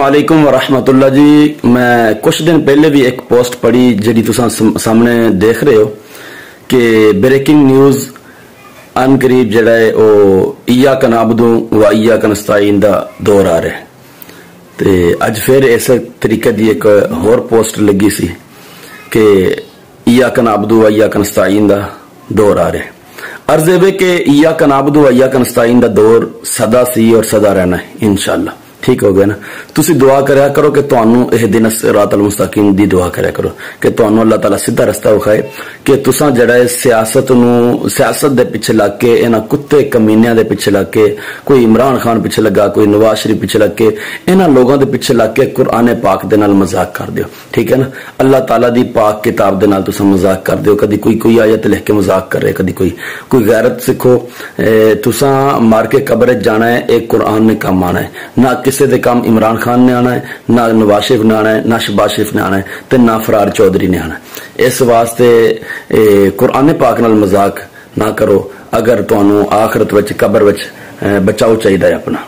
वालेकुम वरहमतुल्लाह जी। मैं कुछ दिन पहले भी एक पोस्ट पढ़ी जी तुसा सामने देख रहे हो कि ब्रेकिंग न्यूज़ अन करीब जड़ा है वो इय्याका नअबुदु व इय्याका नस्तईन दा दौर आ रहा है। ते अज फिर इस तरीके की एक होर पोस्ट लगी सी कि इय्याका नअबुदु व इय्याका नस्तईन दा दौर आ रहा है। अर्ज़ है कि इय्याका नअबुदु व इय्याका नस्तईन दा दौर सदा सी और सदा रहना है इंशाअल्लाह। ठीक हो गया ना। तुसी दुआ करया करो कि तुहानू इहदिना सिरातल मुस्तकीम दी दुआ करया करो कि तुहानू अल्लाह ताला सीधा रास्ता विखाए कि तुसा जड़ा है सियासत दे पिछे लग के इन्हां कुत्ते कमीनियां दे पिछे लग के कोई इमरान खान पिछे लगा कोई नवाज शरीफ पिछे लग के इन्हां लोगों दे पिछे लग के कुरान पाक दे नाल मजाक कर दियो। ठीक है ना। अल्लाह ताला दी पाक किताब दे नाल तुसा मजाक कर दियो। कदी कोई आयत लिख के मजाक करे, कदी कोई गैरत सिखो। तुसा मार के कब्र जाना है, एक कुरान ने काम आना है। ना किसी दे काम इमरान खान ने आना है, ना नवाज शरीफ ने आना है, ना शहबाज शरीफ ने आना है, ते ना फरार चौधरी ने आना है। इस वास्ते कुरान पाक नाल मजाक ना करो अगर तुहानू आखिरत विच कब्र विच बचाव चाहिए अपना।